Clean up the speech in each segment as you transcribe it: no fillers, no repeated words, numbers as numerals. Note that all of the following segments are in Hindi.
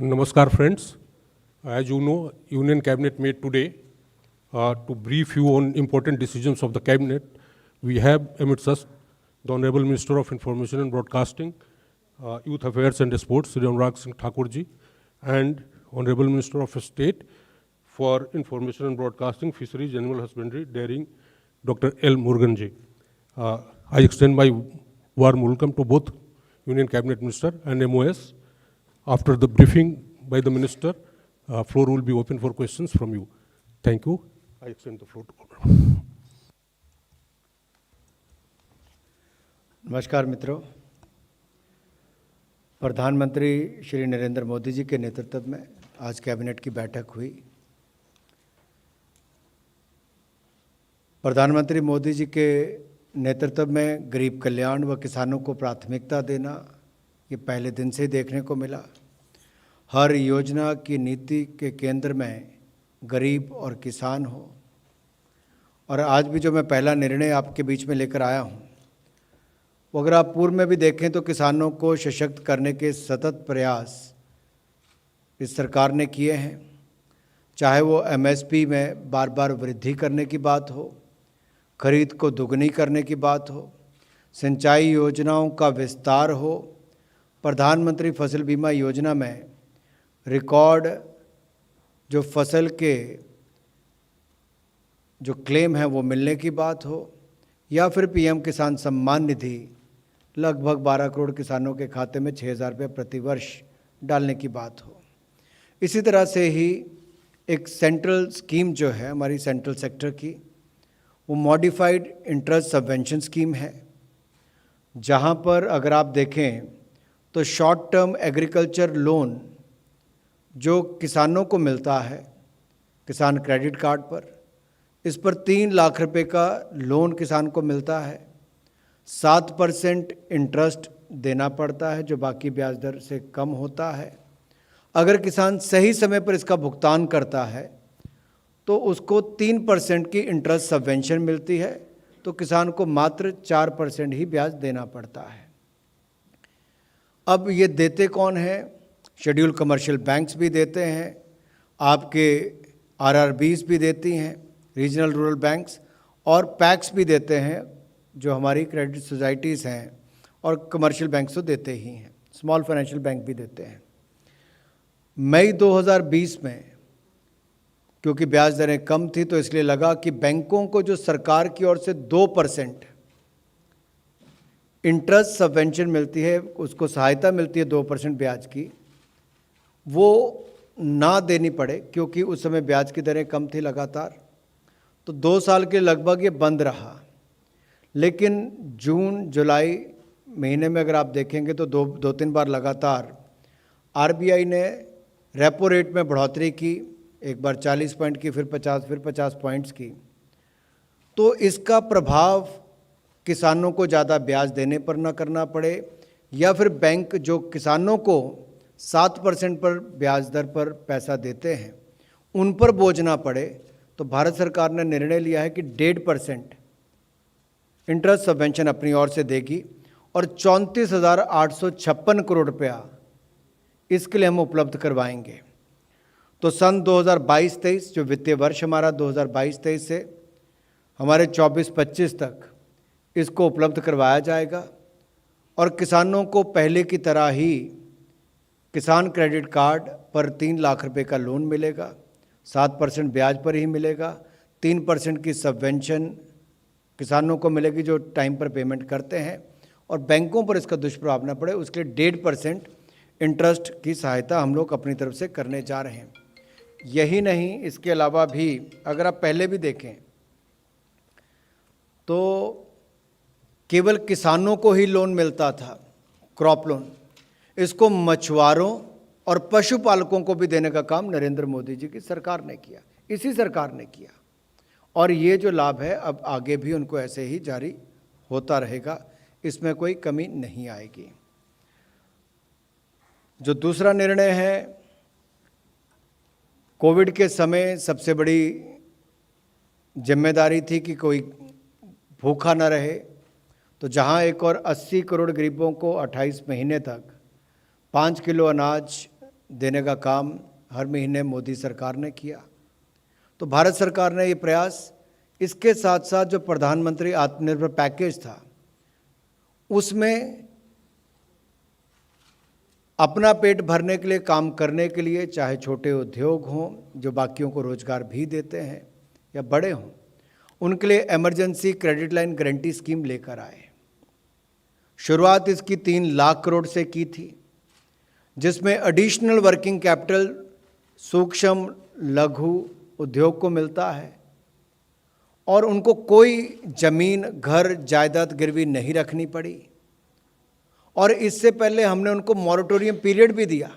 Namaskar friends. As you know, Union Cabinet met today to brief you on important decisions of the Cabinet. We have amidst us the Honorable Minister of Information and Broadcasting, Youth Affairs and Sports, Sri Anurag Singh Thakur ji, and Honorable Minister of State for Information and Broadcasting, Fisheries, Animal Husbandry, Dairying, Dr. L. Murugan ji. I extend my warm welcome to both Union Cabinet Minister and MOS. After the briefing by the Minister, floor will be open for questions from you. Thank you. I extend the floor to Honorable. नमस्कार मित्रों, प्रधानमंत्री श्री नरेंद्र मोदी जी के नेतृत्व में आज कैबिनेट की बैठक हुई। प्रधानमंत्री मोदी जी के नेतृत्व में गरीब कल्याण व किसानों को प्राथमिकता देना ये पहले दिन से ही देखने को मिला। हर योजना की नीति के केंद्र में गरीब और किसान हो। और आज भी जो मैं पहला निर्णय आपके बीच में लेकर आया हूँ, वो अगर आप पूर्व में भी देखें तो किसानों को सशक्त करने के सतत प्रयास इस सरकार ने किए हैं। चाहे वो एमएसपी में बार बार वृद्धि करने की बात हो, खरीद को दुगनी करने की बात हो, सिंचाई योजनाओं का विस्तार हो, प्रधानमंत्री फसल बीमा योजना में रिकॉर्ड जो फसल के जो क्लेम है वो मिलने की बात हो, या फिर पीएम किसान सम्मान निधि लगभग 12 करोड़ किसानों के खाते में 6,000 रुपये प्रति वर्ष डालने की बात हो। इसी तरह से ही एक सेंट्रल स्कीम जो है हमारी सेंट्रल सेक्टर की, वो मॉडिफाइड इंटरेस्ट सबवेंशन स्कीम है, जहां पर अगर आप देखें तो शॉर्ट टर्म एग्रीकल्चर लोन जो किसानों को मिलता है किसान क्रेडिट कार्ड पर, इस पर 3 लाख रुपए का लोन किसान को मिलता है। 7% इंटरेस्ट देना पड़ता है जो बाकी ब्याज दर से कम होता है। अगर किसान सही समय पर इसका भुगतान करता है तो उसको 3% की इंटरेस्ट सबवेंशन मिलती है, तो किसान को मात्र 4% ही ब्याज देना पड़ता है। अब ये देते कौन हैं? शेड्यूल कमर्शियल बैंक्स भी देते हैं, आपके आरआरबीज भी देती हैं, रीजनल रूरल बैंक्स, और पैक्स भी देते हैं जो हमारी क्रेडिट सोसाइटीज़ हैं, और कमर्शियल बैंक्स तो देते ही हैं, स्मॉल फाइनेंशियल बैंक भी देते हैं। मई 2020 में क्योंकि ब्याज दरें कम थी तो इसलिए लगा कि बैंकों को जो सरकार की ओर से 2% इंटरेस्ट सबवेंशन मिलती है, उसको सहायता मिलती है 2% ब्याज की, वो ना देनी पड़े, क्योंकि उस समय ब्याज की दरें कम थी लगातार। तो 2 साल के लगभग ये बंद रहा। लेकिन जून जुलाई महीने में अगर आप देखेंगे तो दो तीन बार लगातार आरबीआई ने रेपो रेट में बढ़ोतरी की, एक बार 40 पॉइंट की, फिर 50 पॉइंट्स की। तो इसका प्रभाव किसानों को ज़्यादा ब्याज देने पर ना करना पड़े, या फिर बैंक जो किसानों को 7% पर ब्याज दर पर पैसा देते हैं उन पर बोझ ना पड़े, तो भारत सरकार ने निर्णय लिया है कि 1.5% इंटरेस्ट सबवेंशन अपनी ओर से देगी, और 34,856 करोड़ रुपया इसके लिए हम उपलब्ध करवाएंगे। तो सन 2022-23 जो वित्तीय वर्ष हमारा 2022-23 से हमारे 24-25 तक इसको उपलब्ध करवाया जाएगा, और किसानों को पहले की तरह ही किसान क्रेडिट कार्ड पर 3 लाख रुपए का लोन मिलेगा, 7% ब्याज पर ही मिलेगा, 3% की सबवेंशन किसानों को मिलेगी जो टाइम पर पेमेंट करते हैं, और बैंकों पर इसका दुष्प्रभाव न पड़े उसके लिए 1.5% इंटरेस्ट की सहायता हम लोग अपनी तरफ से करने जा रहे हैं। यही नहीं, इसके अलावा भी अगर आप पहले भी देखें तो केवल किसानों को ही लोन मिलता था, क्रॉप लोन। इसको मछुआरों और पशुपालकों को भी देने का काम नरेंद्र मोदी जी की सरकार ने किया, इसी सरकार ने किया, और ये जो लाभ है अब आगे भी उनको ऐसे ही जारी होता रहेगा, इसमें कोई कमी नहीं आएगी। जो दूसरा निर्णय है, कोविड के समय सबसे बड़ी जिम्मेदारी थी कि कोई भूखा न रहे, तो जहां एक और 80 करोड़ गरीबों को 28 महीने तक 5 किलो अनाज देने का काम हर महीने मोदी सरकार ने किया। तो भारत सरकार ने ये प्रयास, इसके साथ साथ जो प्रधानमंत्री आत्मनिर्भर पैकेज था उसमें अपना पेट भरने के लिए काम करने के लिए, चाहे छोटे उद्योग हों जो बाकियों को रोजगार भी देते हैं या बड़े हों, उनके लिए emergency credit line guarantee scheme लेकर आए। शुरुआत इसकी 3 लाख करोड़ से की थी, जिसमें एडिशनल वर्किंग कैपिटल सूक्ष्म लघु उद्योग को मिलता है और उनको कोई जमीन, घर, जायदाद गिरवी नहीं रखनी पड़ी। और इससे पहले हमने उनको मॉरेटोरियम पीरियड भी दिया,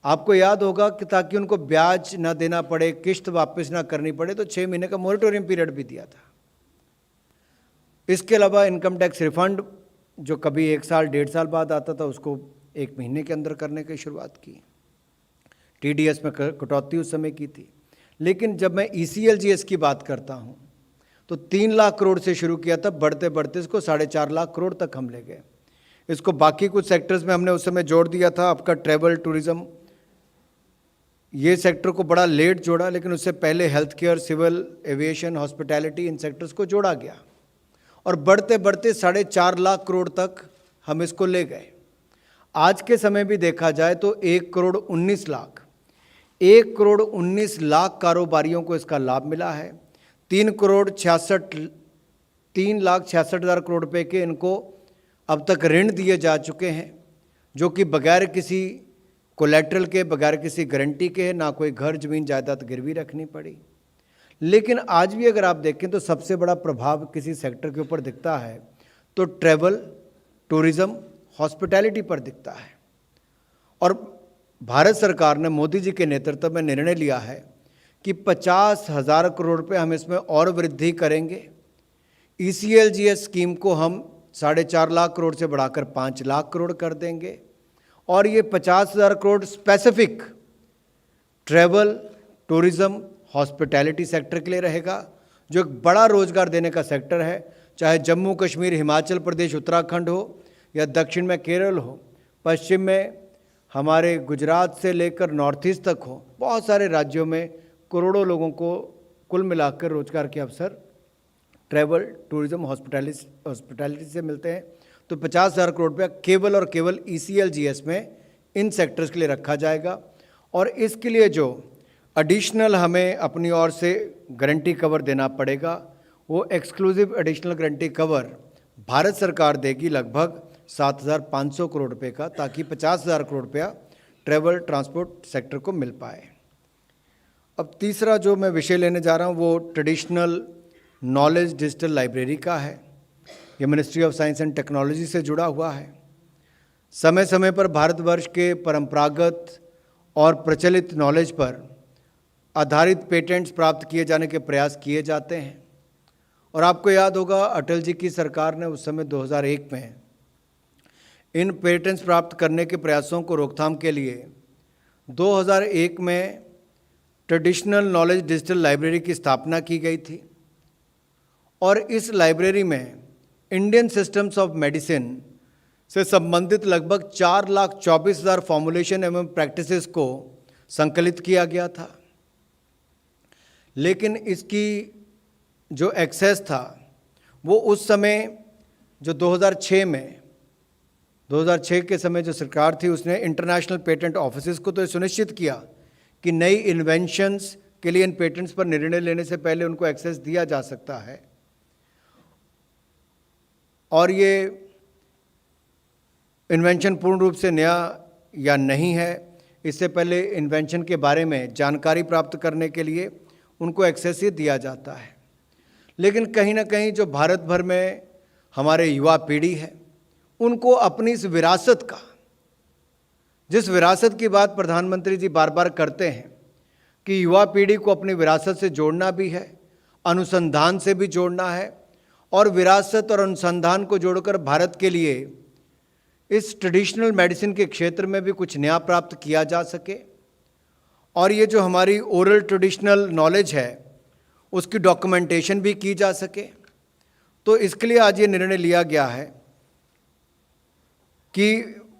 आपको याद होगा कि ताकि उनको ब्याज ना देना पड़े, किस्त वापस ना करनी पड़े, तो 6 महीने का मॉरेटोरियम पीरियड भी दिया था। इसके अलावा इनकम टैक्स रिफंड जो कभी 1 साल 1.5 साल बाद आता था, उसको 1 महीने के अंदर करने की शुरुआत की। टीडीएस में कटौती उस समय की थी। लेकिन जब मैं ECLGS की बात करता हूँ तो 3 लाख करोड़ से शुरू किया था, बढ़ते बढ़ते इसको 4.5 लाख करोड़ तक हम ले गए। इसको बाकी कुछ सेक्टर्स में हमने उस समय जोड़ दिया था। आपका ट्रैवल, टूरिज्म, ये सेक्टर को बड़ा लेट जोड़ा, लेकिन उससे पहले health care, civil aviation, hospitality, इन सेक्टर्स को जोड़ा गया और बढ़ते बढ़ते 4.5 लाख करोड़ तक हम इसको ले गए। आज के समय भी देखा जाए तो 1 करोड़ 19 लाख 1 करोड़ 19 लाख कारोबारियों को इसका लाभ मिला है। 3 लाख 66 हज़ार करोड़ रुपए के इनको अब तक ऋण दिए जा चुके हैं, जो कि बगैर किसी कोलेट्रल के, बगैर किसी गारंटी के है, ना कोई घर, जमीन, जायदाद गिरवी रखनी पड़ी। लेकिन आज भी अगर आप देखें तो सबसे बड़ा प्रभाव किसी सेक्टर के ऊपर दिखता है तो ट्रैवल, टूरिज्म, हॉस्पिटैलिटी पर दिखता है। और भारत सरकार ने मोदी जी के नेतृत्व में निर्णय लिया है कि 50,000 करोड़ रुपए हम इसमें और वृद्धि करेंगे। ECLGS स्कीम को हम 4.5 लाख करोड़ से बढ़ाकर 5 लाख करोड़ कर देंगे और ये 50,000 crore specific travel, tourism, hospitality sector के लिए रहेगा, जो एक बड़ा रोजगार देने का सेक्टर है। चाहे जम्मू कश्मीर, हिमाचल प्रदेश, उत्तराखंड हो या दक्षिण में केरल हो, पश्चिम में हमारे गुजरात से लेकर नॉर्थ ईस्ट तक हो, बहुत सारे राज्यों में करोड़ों लोगों को कुल मिलाकर रोजगार के अवसर ट्रैवल, टूरिज्म, हॉस्पिटैलिटी से मिलते हैं। तो 50,000 करोड़ रुपया केवल और केवल ECLGS में इन सेक्टर्स के लिए रखा जाएगा। और इसके लिए जो एडिशनल हमें अपनी ओर से गारंटी कवर देना पड़ेगा, वो exclusive additional guarantee cover Bharat सरकार देगी लगभग 7,500 करोड़ रुपए का, ताकि 50,000 करोड़ रुपया ट्रैवल, ट्रांसपोर्ट सेक्टर को मिल पाए। अब तीसरा जो मैं विषय लेने जा रहा हूँ वो ट्रेडिशनल नॉलेज डिजिटल लाइब्रेरी का है। ये ministry of science and technology से जुड़ा हुआ है। समय समय पर भारतवर्ष के परंपरागत और प्रचलित नॉलेज पर आधारित पेटेंट्स प्राप्त किए जाने के प्रयास किए जाते हैं। और आपको याद होगा अटल जी की सरकार ने उस समय 2001 में इन पेटेंट्स प्राप्त करने के प्रयासों को रोकथाम के लिए 2001 में ट्रेडिशनल नॉलेज डिजिटल लाइब्रेरी की स्थापना की गई थी। और इस लाइब्रेरी में इंडियन सिस्टम्स ऑफ मेडिसिन से संबंधित लगभग 4,24,000 फॉर्मुलेशन एवं प्रैक्टिसेस को संकलित किया गया था। लेकिन इसकी जो एक्सेस था वो उस समय जो 2006 के समय जो सरकार थी उसने इंटरनेशनल पेटेंट ऑफिसेस को तो सुनिश्चित किया कि नई इन्वेंशंस के लिए इन पेटेंट्स पर निर्णय लेने से पहले उनको एक्सेस दिया जा सकता है। और ये इन्वेंशन पूर्ण रूप से नया या नहीं है, इससे पहले इन्वेंशन के बारे में जानकारी प्राप्त करने के लिए उनको एक्सेस ही दिया जाता है। लेकिन कहीं ना कहीं जो भारत भर में हमारे युवा पीढ़ी है उनको अपनी इस विरासत का, जिस विरासत की बात प्रधानमंत्री जी बार बार करते हैं कि युवा पीढ़ी को अपनी विरासत से जोड़ना भी है, अनुसंधान से भी जोड़ना है और विरासत और अनुसंधान को जोड़कर भारत के लिए इस ट्रेडिशनल मेडिसिन के क्षेत्र में भी कुछ नया प्राप्त किया जा सके और ये जो हमारी ओरल ट्रेडिशनल नॉलेज है उसकी डॉक्यूमेंटेशन भी की जा सके। तो इसके लिए आज ये निर्णय लिया गया है कि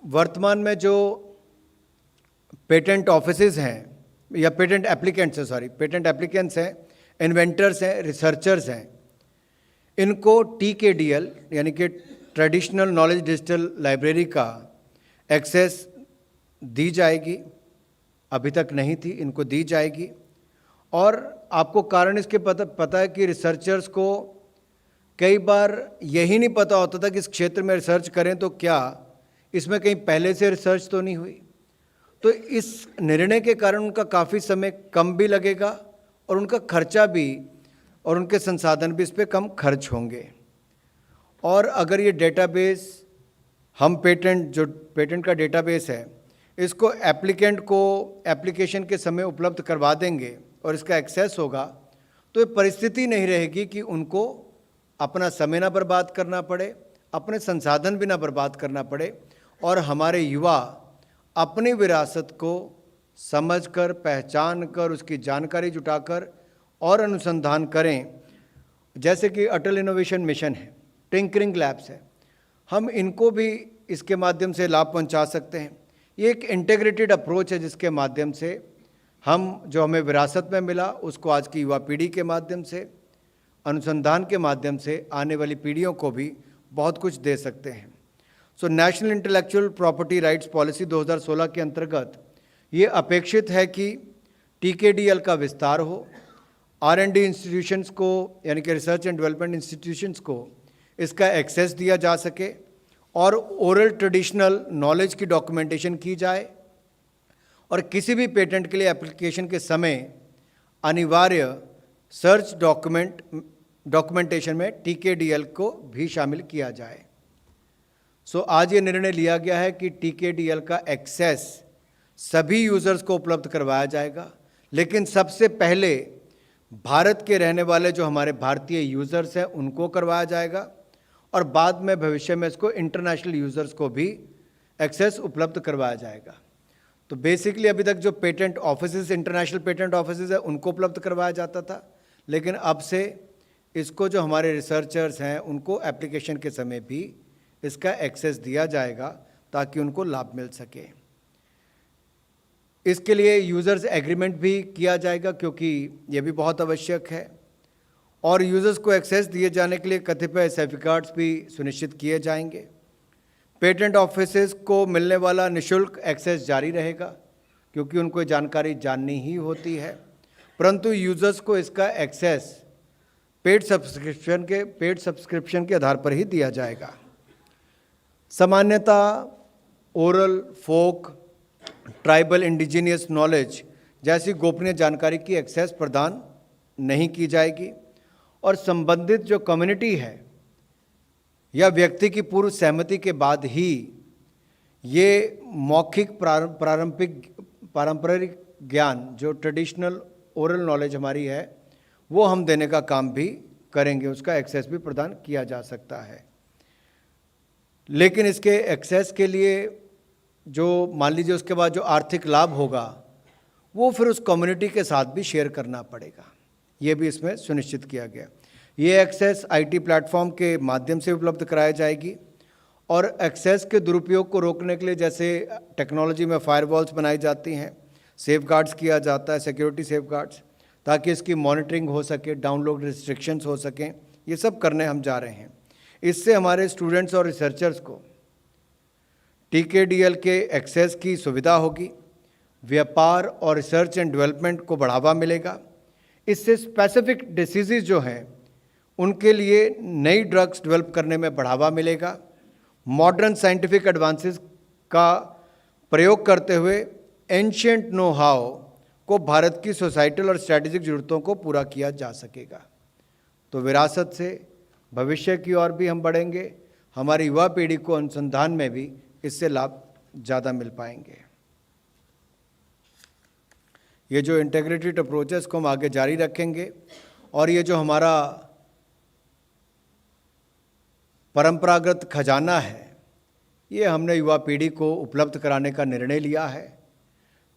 वर्तमान में जो पेटेंट ऑफिसेज हैं या पेटेंट एप्लीकेंट्स हैं, सॉरी पेटेंट एप्लीकेंट्स हैं, इन्वेंटर्स हैं, रिसर्चर्स हैं, इनको TKDL यानी कि ट्रेडिशनल नॉलेज डिजिटल लाइब्रेरी का एक्सेस दी जाएगी। अभी तक नहीं थी, इनको दी जाएगी। और आपको कारण इसके पता है कि रिसर्चर्स को कई बार यही नहीं पता होता था कि इस क्षेत्र में रिसर्च करें तो क्या इसमें कहीं पहले से रिसर्च तो नहीं हुई। तो इस निर्णय के कारण उनका काफ़ी समय कम भी लगेगा और उनका खर्चा भी और उनके संसाधन भी इस पर कम खर्च होंगे। और अगर ये डेटाबेस हम पेटेंट का डेटाबेस है, इसको एप्लीकेंट को एप्लीकेशन के समय उपलब्ध करवा देंगे और इसका एक्सेस होगा, तो ये परिस्थिति नहीं रहेगी कि उनको अपना समय ना बर्बाद करना पड़े, अपने संसाधन भी ना बर्बाद करना पड़े, और हमारे युवा अपनी विरासत को समझकर, पहचान कर, उसकी जानकारी जुटाकर और अनुसंधान करें। जैसे कि अटल इनोवेशन मिशन है, टिंकरिंग लैब्स है, हम इनको भी इसके माध्यम से लाभ पहुंचा सकते हैं। ये एक इंटीग्रेटेड अप्रोच है जिसके माध्यम से हम जो हमें विरासत में मिला उसको आज की युवा पीढ़ी के माध्यम से, अनुसंधान के माध्यम से आने वाली पीढ़ियों को भी बहुत कुछ दे सकते हैं। So national intellectual property rights policy 2016 के अंतर्गत ये अपेक्षित है कि TKDL का विस्तार हो, R&D इंस्टीट्यूशंस को यानी कि रिसर्च एंड डेवलपमेंट इंस्टीट्यूशंस को इसका एक्सेस दिया जा सके और ओरल ट्रेडिशनल नॉलेज की डॉक्यूमेंटेशन की जाए, और किसी भी पेटेंट के लिए एप्लीकेशन के समय अनिवार्य सर्च डॉक्यूमेंटेशन में TKDL को भी शामिल किया जाए। सो आज ये निर्णय लिया गया है कि TKDL का एक्सेस सभी यूज़र्स को उपलब्ध करवाया जाएगा, लेकिन सबसे पहले भारत के रहने वाले जो हमारे भारतीय यूज़र्स हैं उनको करवाया जाएगा, और बाद में भविष्य में इसको इंटरनेशनल यूज़र्स को भी एक्सेस उपलब्ध करवाया जाएगा। तो बेसिकली अभी तक जो patent offices, international patent offices है, उनको उपलब्ध करवाया जाता था, लेकिन अब से इसको जो हमारे रिसर्चर्स हैं उनको एप्लीकेशन के समय भी इसका एक्सेस दिया जाएगा ताकि उनको लाभ मिल सके। इसके लिए यूज़र्स एग्रीमेंट भी किया जाएगा क्योंकि ये भी बहुत आवश्यक है, और यूज़र्स को एक्सेस दिए जाने के लिए कतिपय सेफगार्ड्स भी सुनिश्चित किए जाएंगे। पेटेंट ऑफिसेस को मिलने वाला निःशुल्क एक्सेस जारी रहेगा क्योंकि उनको जानकारी जाननी ही होती है, परंतु यूज़र्स को इसका एक्सेस पेड सब्सक्रिप्शन के आधार पर ही दिया जाएगा। सामान्यतः ओरल, फोक, ट्राइबल, इंडिजीनियस नॉलेज जैसी गोपनीय जानकारी की एक्सेस प्रदान नहीं की जाएगी, और संबंधित जो कम्युनिटी है या व्यक्ति की पूर्व सहमति के बाद ही ये मौखिक पारंपरिक ज्ञान जो ट्रेडिशनल ओरल नॉलेज हमारी है वो हम देने का काम भी करेंगे, उसका एक्सेस भी प्रदान किया जा सकता है। लेकिन इसके एक्सेस के लिए जो मान लीजिए उसके बाद जो आर्थिक लाभ होगा वो फिर उस कम्युनिटी के साथ भी शेयर करना पड़ेगा, ये भी इसमें सुनिश्चित किया गया। ये एक्सेस IT प्लेटफॉर्म के माध्यम से उपलब्ध कराई जाएगी, और एक्सेस के दुरुपयोग को रोकने के लिए जैसे टेक्नोलॉजी में फायरवॉल्स बनाई जाती हैं, सेफगार्ड्स किया जाता है, सिक्योरिटी सेफगार्ड्स, ताकि इसकी मॉनिटरिंग हो सके, डाउनलोड रिस्ट्रिक्शंस हो सकें, ये सब करने हम जा रहे हैं। इससे हमारे स्टूडेंट्स और रिसर्चर्स को TKDL के एक्सेस की सुविधा होगी, व्यापार और रिसर्च एंड डेवलपमेंट को बढ़ावा मिलेगा। इससे स्पेसिफिक डिसीज़ जो हैं उनके लिए नई ड्रग्स डेवलप करने में बढ़ावा मिलेगा। मॉडर्न साइंटिफिक एडवांसेस का प्रयोग करते हुए एंशिएंट नो हाउ को भारत की सोसाइटल और स्ट्रैटेजिक ज़रूरतों को पूरा किया जा सकेगा। तो विरासत से भविष्य की ओर भी हम बढ़ेंगे, हमारी युवा पीढ़ी को अनुसंधान में भी इससे लाभ ज़्यादा मिल पाएंगे। ये जो इंटीग्रेटेड अप्रोचेस को हम आगे जारी रखेंगे, और ये जो हमारा परंपरागत खजाना है ये हमने युवा पीढ़ी को उपलब्ध कराने का निर्णय लिया है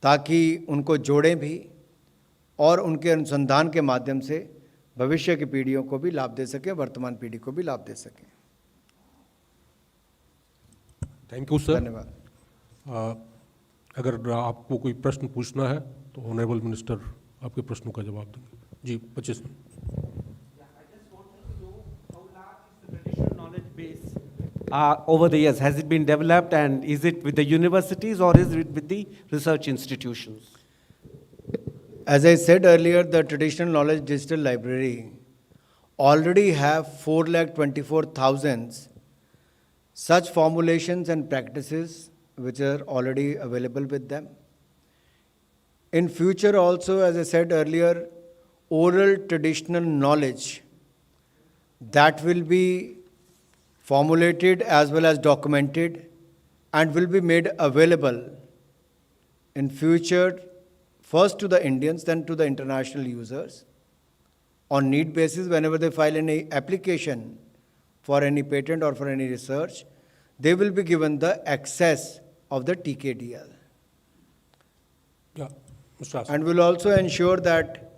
ताकि उनको जोड़ें भी और उनके अनुसंधान के माध्यम से भविष्य की पीढ़ियों को भी लाभ दे सकें, वर्तमान पीढ़ी को भी लाभ दे सकें। Thank you sir. धन्यवाद। अगर आपको कोई प्रश्न पूछना है तो ऑनरेबल मिनिस्टर आपके प्रश्नों का जवाब देंगे। जी 25 minute. Traditional knowledge base over the years, has it been developed, and is it with the universities or is it with the research institutions? As I said earlier, the Traditional Knowledge Digital Library already have 4,24,000 such formulations and practices which are already available with them. In future also, as I said earlier, oral traditional knowledge that will be formulated as well as documented and will be made available in future, first to the Indians, then to the international users on need basis. Whenever they file any application for any patent or for any research, they will be given the access of the TKDL. Yeah, Mr. Asif. And will also ensure that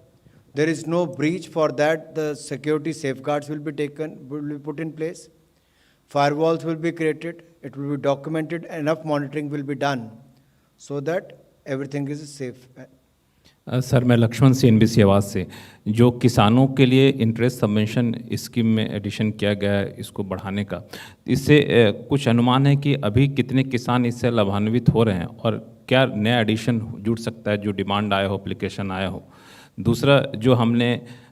there is no breach. For that, the security safeguards will be taken, will be put in place. Firewalls will be created. It will be documented. Enough monitoring will be done so that everything is safe. Sir मैं लक्ष्मण CNBC आवाज़ से, जो किसानों के लिए इंटरेस्ट सबवेंशन स्कीम में एडिशन किया गया है इसको बढ़ाने का, इससे कुछ अनुमान है कि अभी कितने किसान इससे लाभान्वित हो रहे हैं और क्या नया एडिशन जुड़ सकता है जो डिमांड आया हो, एप्लीकेशन आया हो। दूसरा, जो हमने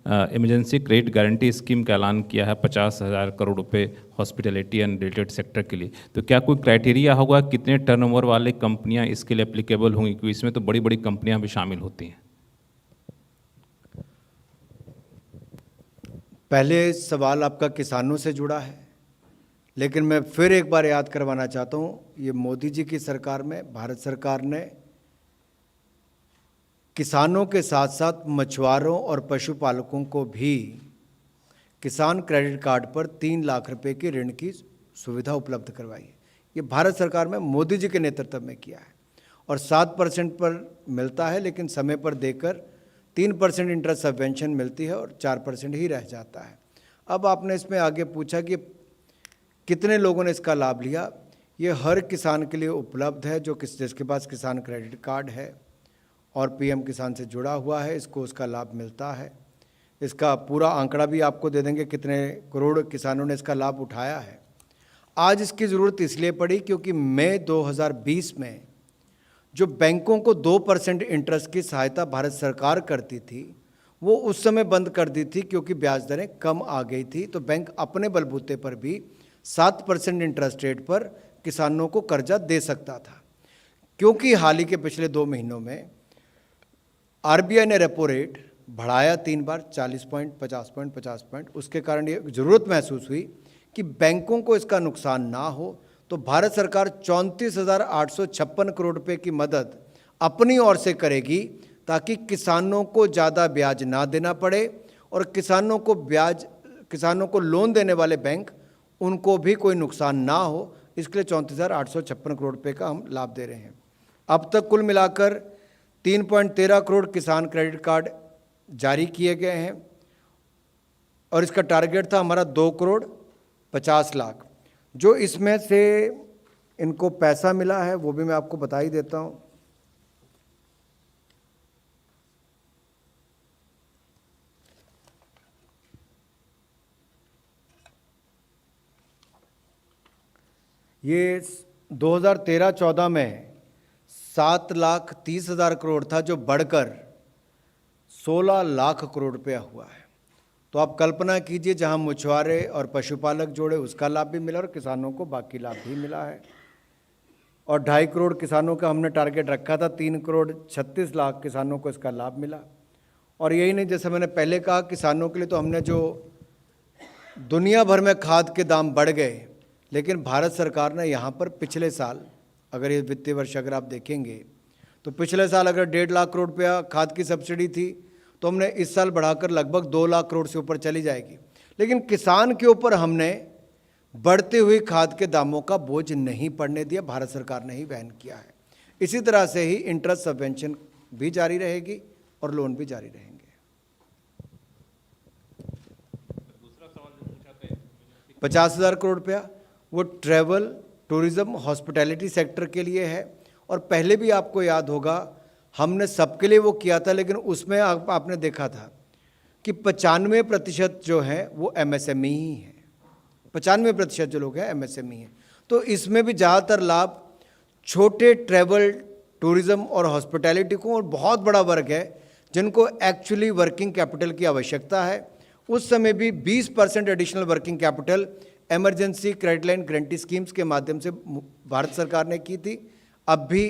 इमरजेंसी क्रेडिट गारंटी स्कीम का ऐलान किया है 50,000 करोड़ रुपए हॉस्पिटैलिटी एंड रिलेटेड सेक्टर के लिए, तो क्या कोई क्राइटेरिया होगा कितने टर्नओवर वाले कंपनियां इसके लिए एप्लीकेबल होंगी, क्योंकि इसमें तो बड़ी बड़ी कंपनियां भी शामिल होती हैं। पहले सवाल आपका किसानों से जुड़ा है, लेकिन मैं फिर एक बार याद करवाना चाहता हूँ, ये मोदी जी की सरकार में भारत सरकार ने किसानों के साथ साथ मछुआरों और पशुपालकों को भी किसान क्रेडिट कार्ड पर 3 लाख रुपए की ऋण की सुविधा उपलब्ध करवाई है। ये भारत सरकार में मोदी जी के नेतृत्व में किया है और 7% पर मिलता है, लेकिन समय पर देकर 3% इंटरेस्ट सबवेंशन मिलती है और 4% ही रह जाता है। अब आपने इसमें आगे पूछा कि कितने लोगों ने इसका लाभ लिया। ये हर किसान के लिए उपलब्ध है जो जिसके पास किसान क्रेडिट कार्ड है और पीएम किसान से जुड़ा हुआ है, इसको उसका लाभ मिलता है। इसका पूरा आंकड़ा भी आपको दे देंगे कितने करोड़ किसानों ने इसका लाभ उठाया है। आज इसकी ज़रूरत इसलिए पड़ी क्योंकि मई 2020 में जो बैंकों को 2% इंटरेस्ट की सहायता भारत सरकार करती थी, वो उस समय बंद कर दी थी क्योंकि ब्याज दरें कम आ गई थी। तो बैंक अपने बलबूते पर भी 7% इंटरेस्ट रेट पर किसानों को कर्जा दे सकता था। क्योंकि हाल ही के पिछले 2 महीनों में आरबीआई ने रेपो रेट बढ़ाया 3 बार, 40 पॉइंट, 50 पॉइंट, 50 पॉइंट, उसके कारण ये ज़रूरत महसूस हुई कि बैंकों को इसका नुकसान ना हो, तो भारत सरकार 34,856 करोड़ रुपए की मदद अपनी ओर से करेगी ताकि किसानों को ज़्यादा ब्याज ना देना पड़े और किसानों को लोन देने वाले बैंक उनको भी कोई नुकसान ना हो। इसके लिए 34,856 करोड़ रुपए का हम लाभ दे रहे हैं। अब तक कुल मिलाकर 3.13 करोड़ किसान क्रेडिट कार्ड जारी किए गए हैं और इसका टारगेट था हमारा 2 करोड़ 50 लाख। जो इसमें से इनको पैसा मिला है वो भी मैं आपको बता ही देता हूँ। ये 2013-14 में 7,30,000 करोड़ था, जो बढ़कर 16 लाख करोड़ रुपया हुआ है। तो आप कल्पना कीजिए, जहां मछुआरे और पशुपालक जोड़े उसका लाभ भी मिला और किसानों को बाकी लाभ भी मिला है। और 2.5 करोड़ किसानों का हमने टारगेट रखा था, 3 करोड़ 36 लाख किसानों को इसका लाभ मिला। और यही नहीं, जैसे मैंने पहले कहा, किसानों के लिए तो हमने जो दुनिया भर में खाद के दाम बढ़ गए, लेकिन भारत सरकार ने यहाँ पर पिछले साल, अगर ये वित्तीय वर्ष अगर आप देखेंगे तो पिछले साल अगर 1.5 लाख करोड़ रुपया खाद की सब्सिडी थी, तो हमने इस साल बढ़ाकर लगभग 2 लाख करोड़ से ऊपर चली जाएगी। लेकिन किसान के ऊपर हमने बढ़ती हुई खाद के दामों का बोझ नहीं पड़ने दिया, भारत सरकार ने ही वहन किया है। इसी तरह से ही इंटरेस्ट सबवेंशन भी जारी रहेगी और लोन भी जारी रहेंगे। 50,000 करोड़ रुपया वो ट्रैवल, टूरिज्म, हॉस्पिटैलिटी सेक्टर के लिए है और पहले भी आपको याद होगा हमने सबके लिए वो किया था, लेकिन उसमें आपने देखा था कि 95% जो है वो MSME ही है, 95% जो लोग हैं MSME हैं। तो इसमें भी ज़्यादातर लाभ छोटे ट्रैवल, टूरिज़्म और हॉस्पिटैलिटी को, और बहुत बड़ा वर्ग है जिनको एक्चुअली वर्किंग कैपिटल की आवश्यकता है। उस समय भी 20% additional working capital emergency credit line guarantee schemes के माध्यम से भारत सरकार ने की थी। अब भी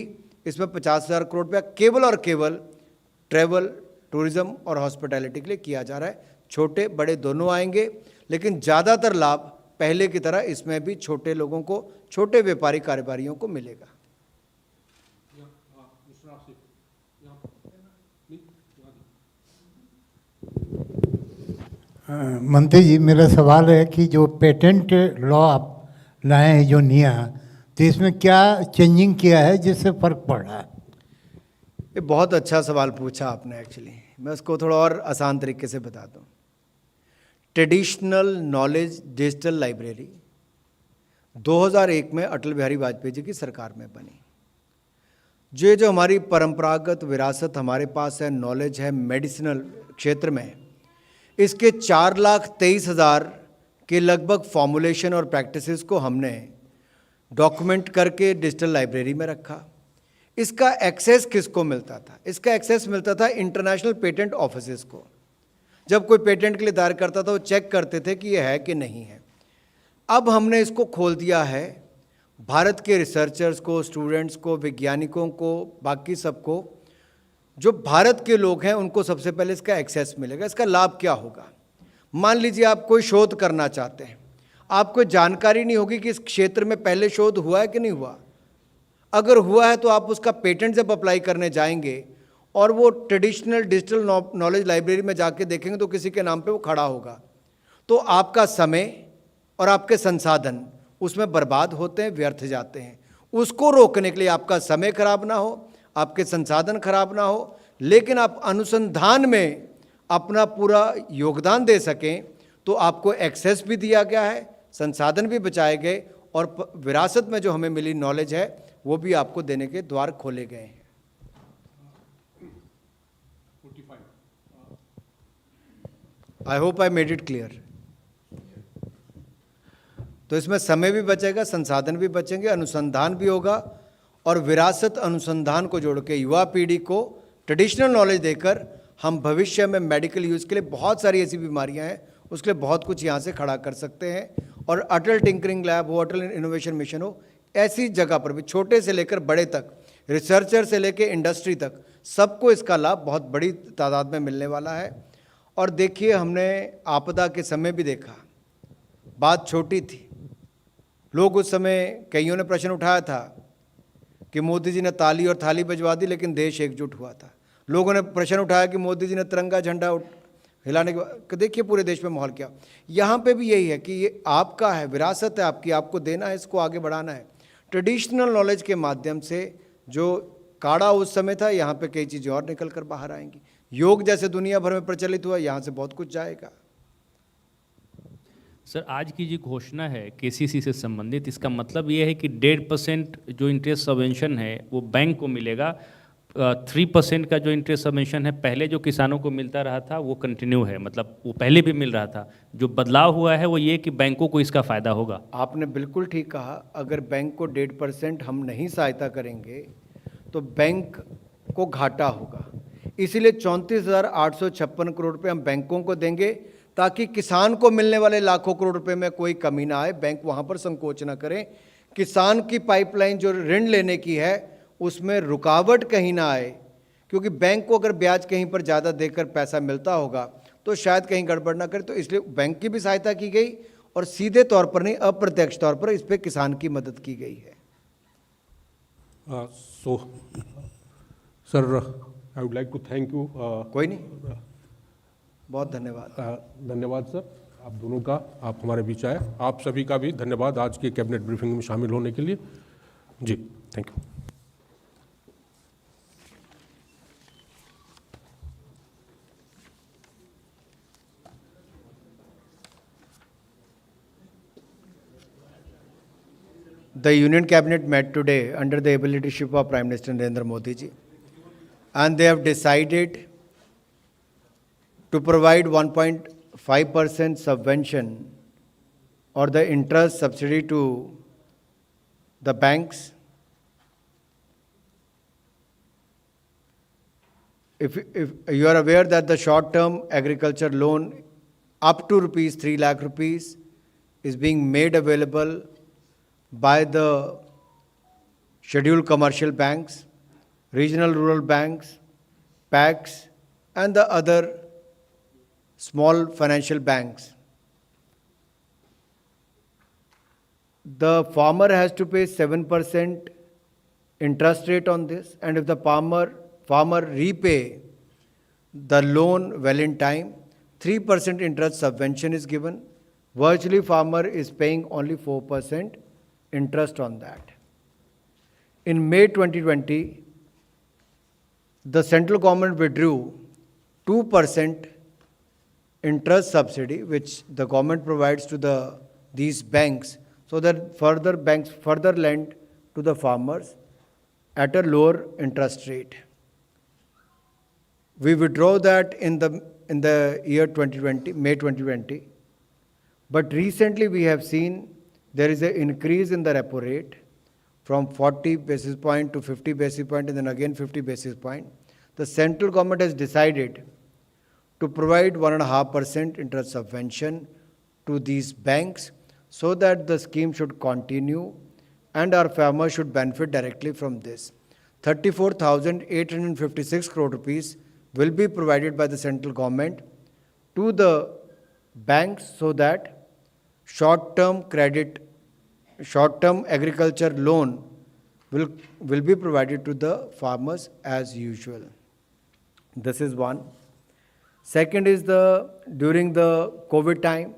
इसमें 50,000 करोड़ रुपया केवल और केवल ट्रैवल, टूरिज़्म और हॉस्पिटैलिटी के लिए किया जा रहा है। छोटे बड़े दोनों आएंगे, लेकिन ज़्यादातर लाभ पहले की तरह इसमें भी छोटे लोगों को, छोटे व्यापारी कारोबारियों को मिलेगा। मंत्री जी, मेरा सवाल है कि जो पेटेंट लॉ आप लाए हैं, जो नया, तो इसमें क्या चेंजिंग किया है जिससे फ़र्क पड़ रहा है? ये बहुत अच्छा सवाल पूछा आपने। एक्चुअली मैं उसको थोड़ा और आसान तरीके से बता दूं। ट्रेडिशनल नॉलेज डिजिटल लाइब्रेरी 2001 में अटल बिहारी वाजपेयी जी की सरकार में बनी। जो हमारी परंपरागत विरासत हमारे पास है, नॉलेज है मेडिसिनल क्षेत्र में, इसके 4,23,000 के लगभग फॉर्मुलेशन और प्रैक्टिसेस को हमने डॉक्यूमेंट करके डिजिटल लाइब्रेरी में रखा। इसका एक्सेस किसको मिलता था? इसका एक्सेस मिलता था इंटरनेशनल पेटेंट ऑफिसेस को। जब कोई पेटेंट के लिए दायर करता था वो चेक करते थे कि ये है कि नहीं है। अब हमने इसको खोल दिया है भारत के रिसर्चर्स को, स्टूडेंट्स को, वैज्ञानिकों को, बाकी सबको, जो भारत के लोग हैं उनको सबसे पहले इसका एक्सेस मिलेगा। इसका लाभ क्या होगा? मान लीजिए आप कोई शोध करना चाहते हैं, आपको जानकारी नहीं होगी कि इस क्षेत्र में पहले शोध हुआ है कि नहीं हुआ। अगर हुआ है तो आप उसका पेटेंट जब अप्लाई करने जाएंगे और वो ट्रेडिशनल डिजिटल नॉलेज लाइब्रेरी में जाके देखेंगे तो किसी के नाम पे वो खड़ा होगा, तो आपका समय और आपके संसाधन उसमें बर्बाद होते हैं, व्यर्थ जाते हैं। उसको रोकने के लिए आपका समय खराब ना हो, आपके संसाधन खराब ना हो, लेकिन आप अनुसंधान में अपना पूरा योगदान दे सकें, तो आपको एक्सेस भी दिया गया है, संसाधन भी बचाए गए, और विरासत में जो हमें मिली नॉलेज है वो भी आपको देने के द्वार खोले गए हैं। I hope I made it clear. तो इसमें समय भी बचेगा, संसाधन भी बचेंगे, अनुसंधान भी होगा, और विरासत अनुसंधान को जोड़ के युवा पीढ़ी को ट्रेडिशनल नॉलेज देकर हम भविष्य में मेडिकल यूज़ के लिए, बहुत सारी ऐसी बीमारियां हैं उसके लिए बहुत कुछ यहाँ से खड़ा कर सकते हैं। और अटल टिंकरिंग लैब हो, अटल इनोवेशन मिशन हो, ऐसी जगह पर भी छोटे से लेकर बड़े तक, रिसर्चर से लेकर इंडस्ट्री तक, सबको इसका लाभ बहुत बड़ी तादाद में मिलने वाला है। और देखिए, हमने आपदा के समय भी देखा, बात छोटी थी। लोग उस समय, कईयों ने प्रश्न उठाया था कि मोदी जी ने ताली और थाली बजवा दी, लेकिन देश एकजुट हुआ था। लोगों ने प्रश्न उठाया कि मोदी जी ने तिरंगा झंडा हिलाने के बाद, देखिए पूरे देश में माहौल क्या। यहाँ पे भी यही है कि ये आपका है, विरासत है आपकी, आपको देना है, इसको आगे बढ़ाना है। ट्रेडिशनल नॉलेज के माध्यम से जो काढ़ा उस समय था, यहाँ पे कई चीज़ें और निकल कर बाहर आएंगी। योग जैसे दुनिया भर में प्रचलित हुआ, यहाँ से बहुत कुछ जाएगा। सर, आज की जो घोषणा है केसीसी से संबंधित, इसका मतलब ये है कि 1.5% जो इंटरेस्ट सबवेंशन है वो बैंक को मिलेगा। 3% का जो इंटरेस्ट सबवेंशन है पहले जो किसानों को मिलता रहा था वो कंटिन्यू है, मतलब वो पहले भी मिल रहा था। जो बदलाव हुआ है वो ये कि बैंकों को इसका फ़ायदा होगा। आपने बिल्कुल ठीक कहा। अगर बैंक को 1.5% हम नहीं सहायता करेंगे तो बैंक को घाटा होगा। इसीलिए 34,856 करोड़ रुपये हम बैंकों को देंगे, ताकि किसान को मिलने वाले लाखों करोड़ रुपए में कोई कमी ना आए, बैंक वहाँ पर संकोच ना करें। किसान की पाइपलाइन जो ऋण लेने की है उसमें रुकावट कहीं ना आए, क्योंकि बैंक को अगर ब्याज कहीं पर ज़्यादा देकर पैसा मिलता होगा तो शायद कहीं गड़बड़ ना करे। तो इसलिए बैंक की भी सहायता की गई, और सीधे तौर पर नहीं, अप्रत्यक्ष तौर पर इस पर किसान की मदद की गई है। So, sir, I would like to thank you. कोई नहीं, बहुत धन्यवाद। धन्यवाद सर, आप दोनों का, आप हमारे बीच आए। आप सभी का भी धन्यवाद आज की कैबिनेट ब्रीफिंग में शामिल होने के लिए। जी, thank you. the Union Cabinet met today under the able leadership of Prime Minister Narendra Modi ji, and they have decided to provide 1.5% subvention or the interest subsidy to the banks. If you are aware that the short-term agriculture loan up to rupees 3 lakh rupees is being made available by the scheduled commercial banks, regional rural banks, PACs, and the other small financial banks. The farmer has to pay 7% interest rate on this, and if the farmer repay the loan well in time, 3% interest subvention is given. Virtually farmer is paying only 4% interest on that. In May 2020, the central government withdrew 2% interest subsidy which the government provides to these banks, so that banks further lend to the farmers at a lower interest rate. We withdraw that in the year 2020, May 2020. But recently we have seen there is an increase in the repo rate from 40 basis point to 50 basis point and then again 50 basis point. The central government has decided to provide 1.5% interest subvention to these banks so that the scheme should continue and our farmers should benefit directly from this. 34,856 crore rupees will be provided by the central government to the banks so that short-term agriculture loan will be provided to the farmers as usual. This is one. Second is during the COVID time,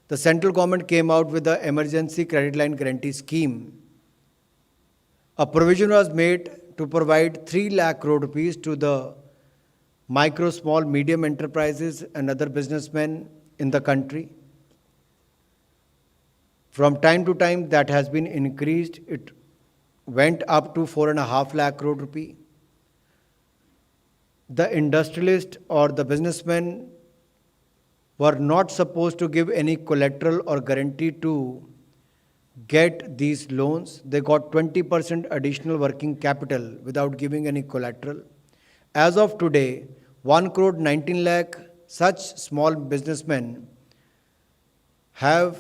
the central government came out with the emergency credit line guarantee scheme. A provision was made to provide 3 lakh crore rupees to the micro, small, medium enterprises and other businessmen in the country. From time to time that has been increased. It went up to 4.5 lakh crore rupee. The industrialist or the businessmen were not supposed to give any collateral or guarantee to get these loans. They got 20% additional working capital without giving any collateral. As of today, 1 crore 19 lakh such small businessmen have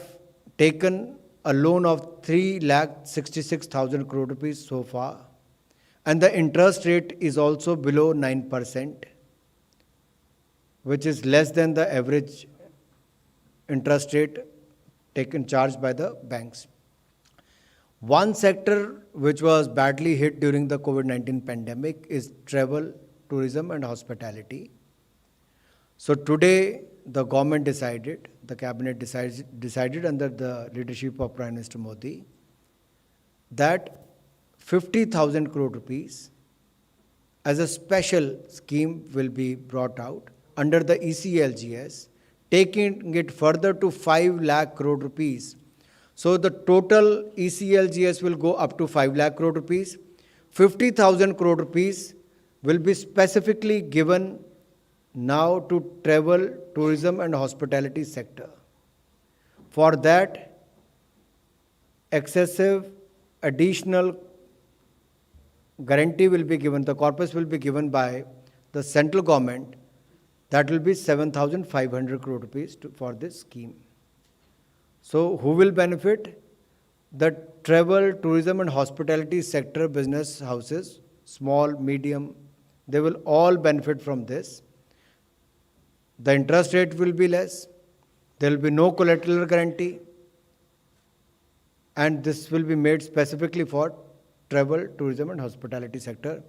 taken a loan of 3 lakh 66,000 crore rupees so far, and the interest rate is also below 9%, which is less than the average interest rate taken charged by the banks. One sector which was badly hit during the COVID-19 pandemic is travel, tourism and hospitality. So today the government decided, the cabinet decided under the leadership of Prime Minister Modi that 50,000 crore rupees as a special scheme will be brought out under the ECLGS, taking it further to 5 lakh crore rupees. So the total ECLGS will go up to 5 lakh crore rupees. 50,000 crore rupees will be specifically given now to travel, tourism and hospitality sector. For that, excessive additional guarantee will be given, the corpus will be given by the central government. That will be 7,500 crore rupees for this scheme. So who will benefit? The travel, tourism and hospitality sector business houses, small, medium, they will all benefit from this. The interest rate will be less. There will be no collateral guarantee. And this will be made specifically for travel, tourism and hospitality sector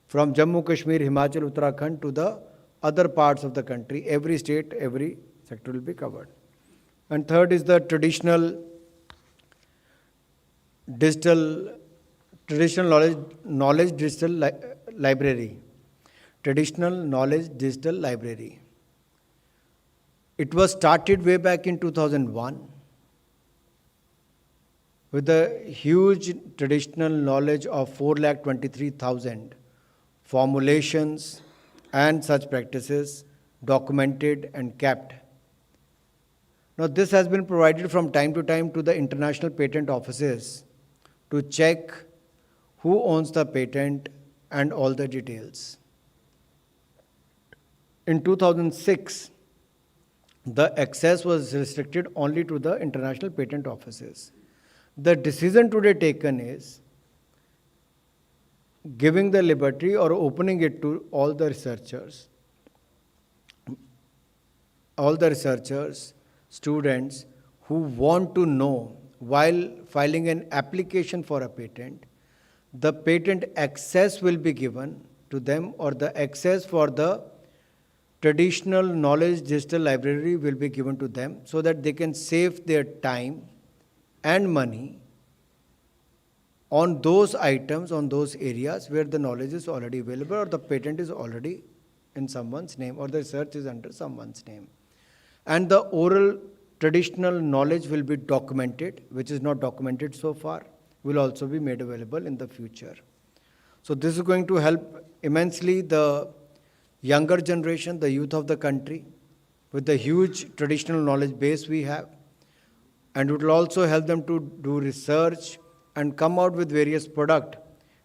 from Jammu, Kashmir, Himachal, Uttarakhand to the other parts of the country. Every state, every sector will be covered. And third is the traditional knowledge digital library. Traditional knowledge digital library. It was started way back in 2001. with a huge traditional knowledge of 4,23,000 formulations and such practices documented and kept. Now, this has been provided from time to time to the international patent offices to check who owns the patent and all the details. In 2006, the access was restricted only to the international patent offices. The decision today taken is giving the liberty or opening it to all the researchers, students who want to know while filing an application for a patent, the patent access will be given to them, or the access for the traditional knowledge digital library will be given to them, so that they can save their time and money on those items, on those areas where the knowledge is already available, or the patent is already in someone's name, or the research is under someone's name. And the oral traditional knowledge will be documented, which is not documented so far, will also be made available in the future. So this is going to help immensely the younger generation, the youth of the country, with the huge traditional knowledge base we have. And it will also help them to do research and come out with various products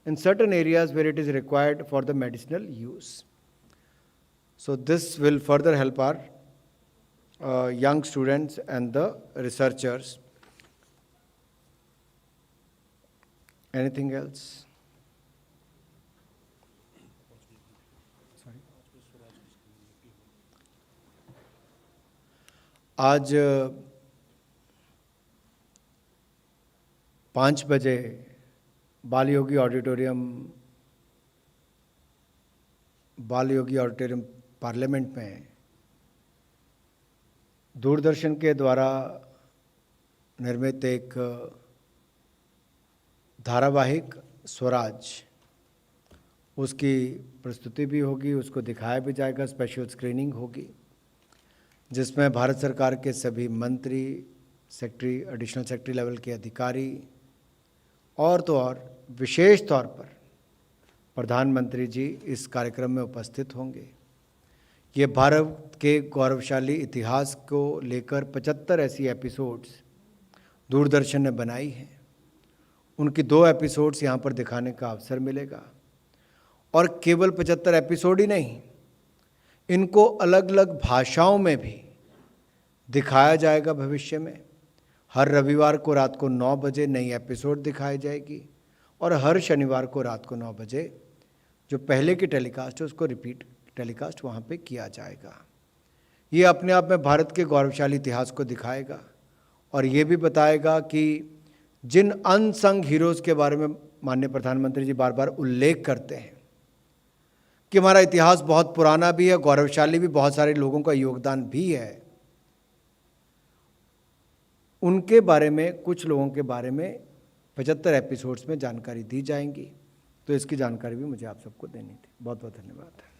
in certain areas where it is required for the medicinal use. So this will further help our young students and the researchers. Anything else? आज 5 बजे बाल योगी ऑडिटोरियम पार्लियामेंट में दूरदर्शन के द्वारा निर्मित एक धारावाहिक स्वराज, उसकी प्रस्तुति भी होगी, उसको दिखाया भी जाएगा, स्पेशल स्क्रीनिंग होगी, जिसमें भारत सरकार के सभी मंत्री, सेक्रेटरी, एडिशनल सेक्रेटरी लेवल के अधिकारी और तो और विशेष तौर पर प्रधानमंत्री जी इस कार्यक्रम में उपस्थित होंगे। ये भारत के गौरवशाली इतिहास को लेकर 75 ऐसी एपिसोड्स दूरदर्शन ने बनाई हैं। उनकी 2 एपिसोड्स यहाँ पर दिखाने का अवसर मिलेगा, और केवल 75 एपिसोड ही नहीं, इनको अलग अलग भाषाओं में भी दिखाया जाएगा भविष्य में। हर रविवार को रात को 9 बजे नई एपिसोड दिखाई जाएगी, और हर शनिवार को रात को 9 बजे जो पहले की टेलीकास्ट है उसको रिपीट टेलीकास्ट वहाँ पे किया जाएगा। ये अपने आप में भारत के गौरवशाली इतिहास को दिखाएगा, और ये भी बताएगा कि जिन अनसंग हीरोज़ के बारे में माननीय प्रधानमंत्री जी बार बार उल्लेख करते हैं कि हमारा इतिहास बहुत पुराना भी है, गौरवशाली भी, बहुत सारे लोगों का योगदान भी है, उनके बारे में, कुछ लोगों के बारे में 75 एपिसोड्स में जानकारी दी जाएंगी। तो इसकी जानकारी भी मुझे आप सबको देनी थी। बहुत बहुत धन्यवाद।